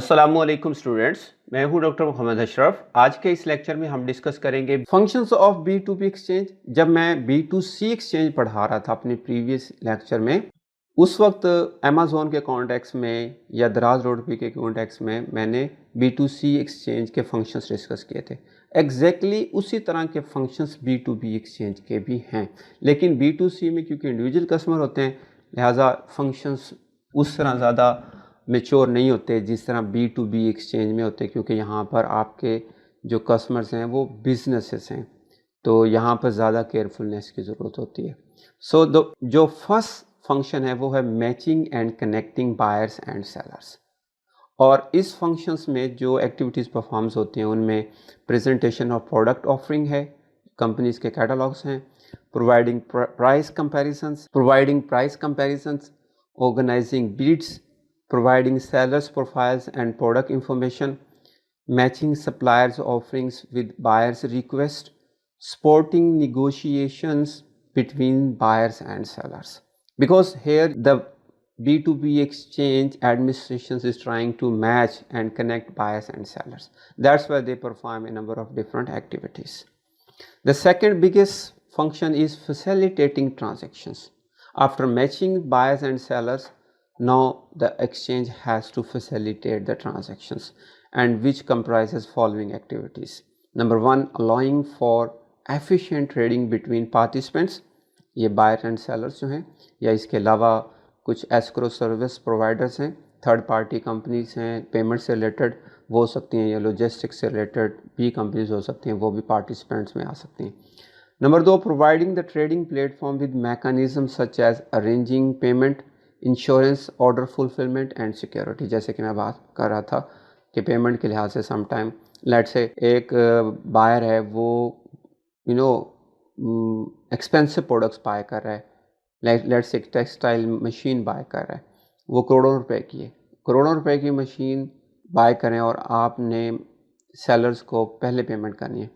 अस्सलाम वालेकुम स्टूडेंट्स, मैं हूं डॉक्टर मोहम्मद अशरफ। आज के इस लेक्चर में हम डिस्कस करेंगे फंक्शंस ऑफ B2B एक्सचेंज। जब मैं B2C एक्सचेंज पढ़ा रहा था अपने प्रीवियस लेक्चर में, उस वक्त अमेज़ॉन के कॉन्टेक्स्ट में या दराज रोड पे के कॉन्टेक्स्ट में मैंने B2C एक्सचेंज के फंक्शंस डिस्कस किए थे। एग्जैक्टली उसी तरह के फंक्शंस B2B एक्सचेंज के भी हैं, लेकिन B2C में क्योंकि इंडिविजुअल कस्टमर होते हैं, लिहाजा फंक्शंस उस तरह ज़्यादा मैच्योर नहीं होते जिस तरह B2B एक्सचेंज में होते, क्योंकि यहाँ पर आपके जो कस्टमर्स हैं वो बिजनेसेस हैं, तो यहाँ पर ज़्यादा केयरफुलनेस की ज़रूरत होती है। जो फर्स्ट फंक्शन है वो है matching and connecting buyers and sellers. और इस फंक्शंस में जो एक्टिविटीज़ परफॉर्म्स होती हैं उनमें प्रेजेंटेशन ऑफ प्रोडक्ट ऑफरिंग है, कंपनीज के कैटलॉग्स हैं, providing price comparisons, organising bids, providing sellers profiles and product information, matching suppliers offerings with buyers request, supporting negotiations between buyers and sellers. Because here the B2B exchange administration is trying to match and connect buyers and sellers. That's why they perform a number of different activities. The second biggest function is facilitating transactions. After matching buyers and sellers, now the exchange has to facilitate the transactions, and which comprises following activities. Number one, allowing for efficient trading between participants. ये buyer and sellers जो हैं, या इसके अलावा कुछ escrow service providers हैं, third party companies हैं, payment से रिलेटेड वो हो सकती हैं, या लॉजिस्टिक्स से रिलेटेड भी कंपनीज हो सकती हैं, वो भी पार्टिसिपेंट्स में आ सकती हैं। नंबर दो, providing the trading platform with mechanism such as arranging payment, insurance, order fulfilment and security. जैसे कि मैं बात कर रहा था कि पेमेंट के लिहाज से सम टाइम लेट से एक बायर है, वो एक्सपेंसिव प्रोडक्ट्स बाय कर रहा है, लेट से एक टेक्सटाइल मशीन बाय कर रहा है, वो करोड़ों रुपए की मशीन बाय करें और आपने सेलर्स को पहले पेमेंट करनी है,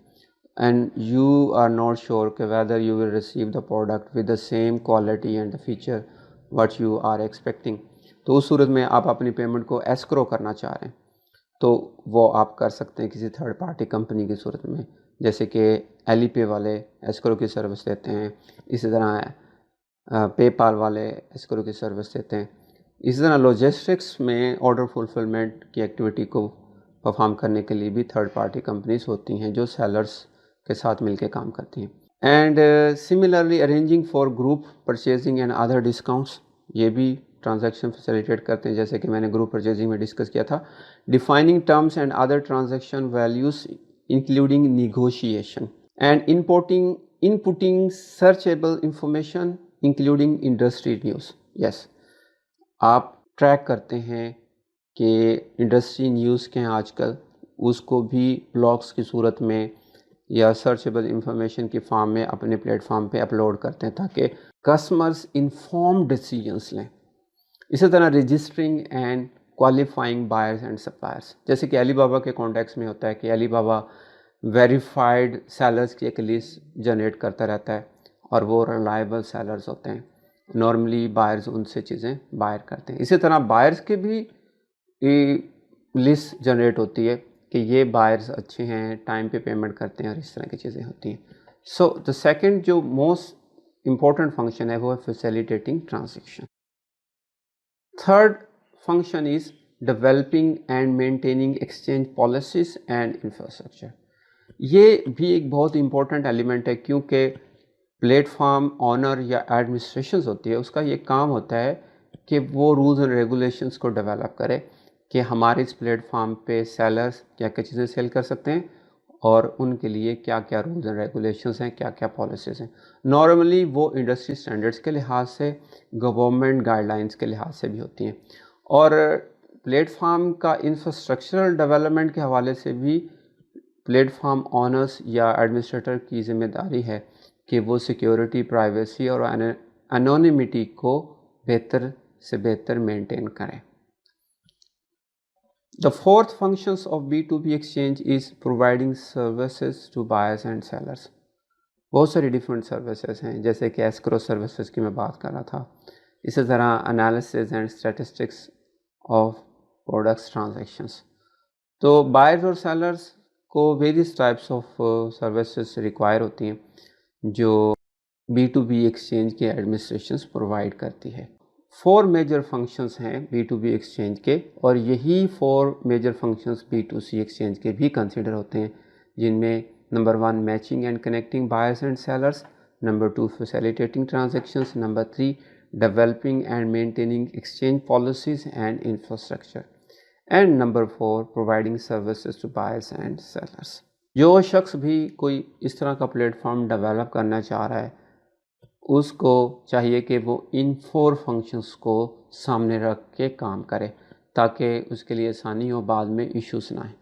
and you are not sure कि whether you will receive the product with the same quality and the feature what you are expecting. तो उस सूरत में आप अपनी पेमेंट को एस्क्रो करना चाह रहे हैं, तो वो आप कर सकते हैं किसी थर्ड पार्टी कंपनी की सूरत में, जैसे कि एलीपे वाले एस्क्रो की सर्विस देते हैं, इसी तरह पेपाल वाले एस्क्रो की सर्विस देते हैं। इसी तरह लॉजिस्टिक्स में ऑर्डर फुलफिलमेंट की एक्टिविटी को परफॉर्म करने के लिए भी थर्ड पार्टी कंपनीज होती हैं जो सेलर्स के साथ मिलकर काम करती हैं। And similarly arranging for group purchasing and other discounts, ये भी ट्रांजैक्शन फैसिलिटेट करते हैं, जैसे कि मैंने ग्रुप परचेजिंग में डिस्कस किया था। Defining terms and other transaction values including negotiation and inputting searchable information including industry news. Yes, आप ट्रैक करते हैं कि इंडस्ट्री न्यूज़ के हैं आजकल, उसको भी ब्लॉग्स की सूरत में या सर्चेबल इंफॉर्मेशन की फॉर्म में अपने प्लेटफॉर्म पे अपलोड करते हैं ताकि कस्टमर्स इन्फॉर्म्ड डिसीजंस लें। इसी तरह registering and qualifying buyers and suppliers, जैसे कि अलीबाबा के कॉन्टेक्स्ट में होता है कि अलीबाबा वेरीफाइड सेलर्स की एक लिस्ट जनरेट करता रहता है और वो रिलायबल सेलर्स होते हैं, नॉर्मली बायर्स उनसे चीज़ें बायर करते हैं। इसी तरह बायर्स की भी लिस्ट जनरेट होती है कि ये बायर्स अच्छे हैं, टाइम पे पेमेंट करते हैं और इस तरह की चीज़ें होती हैं। सो द सेकंड जो मोस्ट इम्पॉर्टेंट फंक्शन है वो है facilitating transaction. Third function is developing and maintaining exchange policies and infrastructure. ये भी एक बहुत इंपॉर्टेंट एलिमेंट है, क्योंकि प्लेटफॉर्म ऑनर या एडमिनिस्ट्रेशन होती है, उसका ये काम होता है कि वो रूल्स एंड रेगुलेशंस को डेवलप करे कि हमारे इस प्लेटफॉर्म पे सेलर्स क्या क्या चीज़ें सेल कर सकते हैं और उनके लिए क्या क्या रूल्स एंड रेगुलेशंस हैं, क्या क्या पॉलिसीज़ हैं। नॉर्मली वो इंडस्ट्री स्टैंडर्ड्स के लिहाज से, गवर्नमेंट गाइडलाइंस के लिहाज से भी होती हैं, और प्लेटफॉर्म का इंफ्रास्ट्रक्चरल डेवलपमेंट के हवाले से भी प्लेटफॉर्म ऑनर्स या एडमिनिस्ट्रेटर की ज़िम्मेदारी है कि वो सिक्योरिटी, प्राइवेसी और एनोनिमिटी को बेहतर से बेहतर मेंटेन करें। The fourth functions of B2B exchange is providing services to buyers and sellers. बहुत सारी डिफरेंट सर्विसेज हैं, जैसे कि एस्क्रो सर्विसेज की मैं बात कर रहा था, इसी तरह analysis and statistics of products transactions. تو بائرز اور سیلرز کو various types of services require ہوتی ہیں جو B2B ایکسچینج کے ایڈمنسٹریشنز پرووائڈ کرتی ہے. 4 میجر فنکشنز ہیں B2B ایکسچینج کے، اور یہی 4 میجر فنکشنز B2C ایکسچینج کے بھی کنسیڈر ہوتے ہیں، جن میں number 1 matching and connecting buyers and sellers, number 2 facilitating transactions, number 3 developing and maintaining exchange policies and infrastructure, and number 4 providing services to buyers and sellers. جو شخص بھی کوئی اس طرح کا پلیٹ فارم ڈیولپ کرنا چاہ رہا ہے، اس کو چاہیے کہ وہ ان 4 فنکشنز کو سامنے رکھ کے کام کرے تاکہ اس کے لیے آسانی ہو، بعد میں ایشوز نہ آئیں.